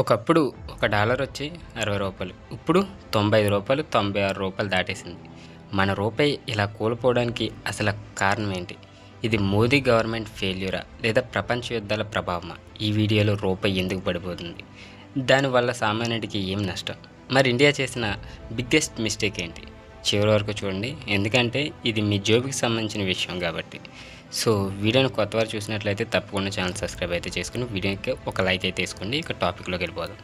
ఒకప్పుడు ఒక డాలర్ వచ్చి రూ. 60. ఇప్పుడు రూ. 95, రూ. 96 దాటేసింది. మన రూపాయి ఇలా కోల్పోవడానికి అసలు కారణం ఏంటి? ఇది మోదీ గవర్నమెంట్ ఫెయిల్యూరా లేదా ప్రపంచ యుద్ధాల ప్రభావమా? ఈ వీడియోలో రూపాయి ఎందుకు పడిపోతుంది? దానివల్ల సామాన్యుడికి ఏం నష్టం? మరి ఇండియా చేసిన బిగ్గెస్ట్ మిస్టేక్ ఏంటి? చివరి వరకు చూడండి, ఎందుకంటే ఇది మీ జోబుకి సంబంధించిన విషయం కాబట్టి. సో వీడియోని కొత్తవారు చూసినట్లయితే తప్పకుండా ఛానల్ సబ్స్క్రైబ్ అయితే చేసుకుని వీడియోకి ఒక లైక్ అయితే వేసుకోండి. ఇక టాపిక్లోకి వెళ్ళిపోదాం.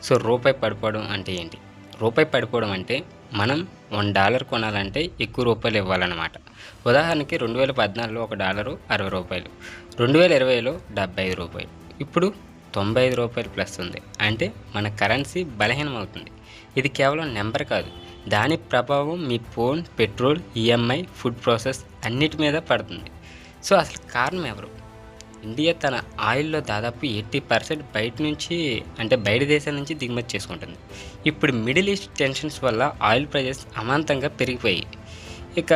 సో రూపాయి పడిపోవడం అంటే ఏంటి? రూపాయి పడిపోవడం అంటే మనం $1 కొనాలంటే ఎక్కువ రూపాయలు ఇవ్వాలన్నమాట. ఉదాహరణకి 2014లో ఒక డాలరు $60, 2020లో $75, ఇప్పుడు $95 ప్లస్ ఉంది. అంటే మన కరెన్సీ బలహీనం అవుతుంది. ఇది కేవలం నెంబర్ కాదు, దాని ప్రభావం మీ phone, petrol, EMI, food process అన్నిటి మీద పడుతుంది. సో అసలు కారణం ఎవరు? ఇండియా తన ఆయిల్లో దాదాపు 80% బయట దేశాల నుంచి దిగుమతి చేసుకుంటుంది. ఇప్పుడు మిడిల్ ఈస్ట్ టెన్షన్స్ వల్ల ఆయిల్ ప్రైజెస్ అమాంతంగా పెరిగిపోయాయి. ఇక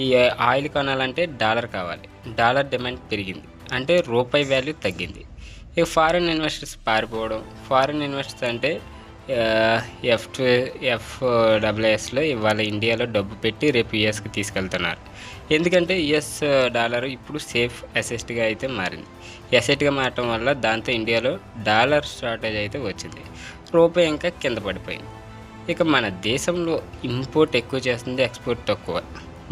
ఈ ఆయిల్ కొనాలంటే డాలర్ కావాలి. డాలర్ డిమాండ్ పెరిగింది అంటే రూపాయి వాల్యూ తగ్గింది. ఇక ఫారిన్ ఇన్వెస్టర్స్ పారిపోవడం. ఫారిన్ ఇన్వెస్టర్స్ అంటే ఎఫ్డబ్ల్యూఎస్లో ఇవాళ ఇండియాలో డబ్బు పెట్టి రేపు యుఎస్కి తీసుకెళ్తున్నారు. ఎందుకంటే యుఎస్ డాలర్ ఇప్పుడు సేఫ్ అసెట్గా అయితే మారింది. అసెట్గా మారటం వల్ల దాంతో ఇండియాలో డాలర్ షార్టేజ్ అయితే వచ్చింది. రూపాయి ఇంకా కింద పడిపోయింది. ఇక మన దేశంలో ఇంపోర్ట్ ఎక్కువ చేస్తుంది, ఎక్స్పోర్ట్ తక్కువ.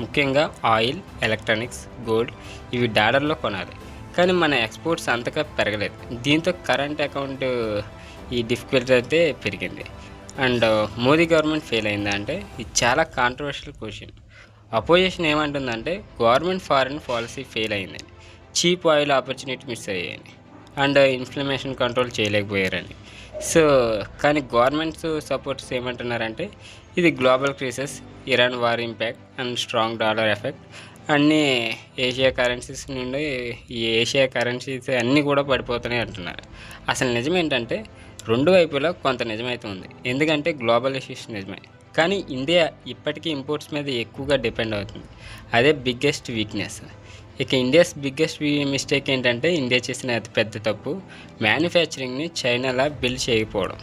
ముఖ్యంగా ఆయిల్, ఎలక్ట్రానిక్స్, గోల్డ్ ఇవి డాలర్లో కొనాలి. కానీ మన ఎక్స్పోర్ట్స్ అంతగా పెరగలేదు. దీంతో కరెంట్ అకౌంట్ ఈ డిఫికల్టీ అయితే పెరిగింది. అండ్ మోదీ గవర్నమెంట్ ఫెయిల్ అయిందా అంటే ఇది చాలా కాంట్రవర్షియల్ క్వశ్చన్. అపోజిషన్ ఏమంటుందంటే గవర్నమెంట్ ఫారిన్ పాలసీ ఫెయిల్ అయింది, చీప్ ఆయిల్ ఆపర్చునిటీ మిస్ అయ్యాయని, అండ్ ఇన్ఫ్లమేషన్ కంట్రోల్ చేయలేకపోయారని. సో కానీ గవర్నమెంట్స్ సపోర్ట్స్ ఏమంటున్నారంటే ఇది global crisis, Iran war impact and strong dollar effect అన్నీ ఏషియా కరెన్సీస్ నుండి ఈ ఏషియా కరెన్సీస్ అన్నీ కూడా పడిపోతున్నాయి అంటున్నారు. అసలు నిజం ఏంటంటే రెండు వైపులా కొంత నిజమైతే ఉంది. ఎందుకంటే గ్లోబల్ ఇష్యూస్ నిజమే, కానీ ఇండియా ఇప్పటికీ ఇంపోర్ట్స్ మీద ఎక్కువగా డిపెండ్ అవుతుంది. అదే బిగ్గెస్ట్ వీక్నెస్. ఇక ఇండియాస్ బిగ్గెస్ట్ మిస్టేక్ ఏంటంటే ఇండియా చేసిన అతిపెద్ద తప్పు మ్యానుఫ్యాక్చరింగ్ని చైనాలా బిల్డ్ చేయకపోవడం.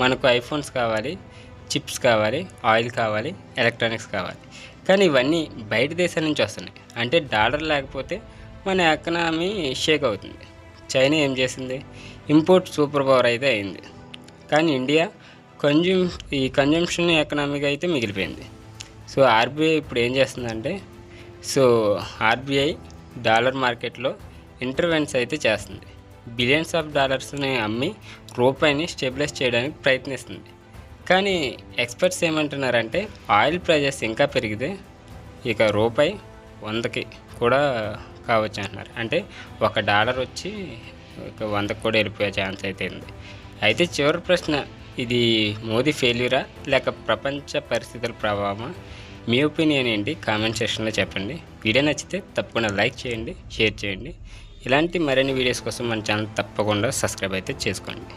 మనకు ఐఫోన్స్ కావాలి, చిప్స్ కావాలి, ఆయిల్ కావాలి, ఎలక్ట్రానిక్స్ కావాలి, కానీ ఇవన్నీ బయట దేశాల నుంచి వస్తున్నాయి. అంటే డాలర్ లేకపోతే మన ఎకనామీ షేక్ అవుతుంది. చైనా ఏం చేసింది? ఇంపోర్ట్ సూపర్ పవర్ అయితే అయింది, కానీ ఇండియా కన్జంప్షన్ ఎకనామీగా అయితే మిగిలిపోయింది. సో ఆర్బీఐ ఇప్పుడు ఏం చేస్తుందంటే ఆర్బీఐ డాలర్ మార్కెట్లో ఇంటర్వెన్స్ అయితే చేస్తుంది. బిలియన్స్ ఆఫ్ డాలర్స్ని అమ్మి రూపాయిని స్టెబిలైజ్ చేయడానికి ప్రయత్నిస్తుంది. కానీ ఎక్స్పర్ట్స్ ఏమంటున్నారంటే ఆయిల్ ప్రైజెస్ ఇంకా పెరిగితే ఇక రూపాయి 100కి కూడా కావచ్చు అంటున్నారు. అంటే $1 వచ్చి ఇక 100కి కూడా వెళ్ళిపోయే ఛాన్స్ అయితే ఉంది. అయితే చివరి ప్రశ్న, ఇది మోదీ ఫెయిల్యూరా లేక ప్రపంచ పరిస్థితుల ప్రభావమా? మీ ఒపీనియన్ ఏంటి? కామెంట్ సెక్షన్లో చెప్పండి. వీడియో నచ్చితే తప్పకుండా లైక్ చేయండి, షేర్ చేయండి. ఇలాంటి మరిన్ని వీడియోస్ కోసం మన ఛానల్ తప్పకుండా సబ్స్క్రైబ్ అయితే చేసుకోండి.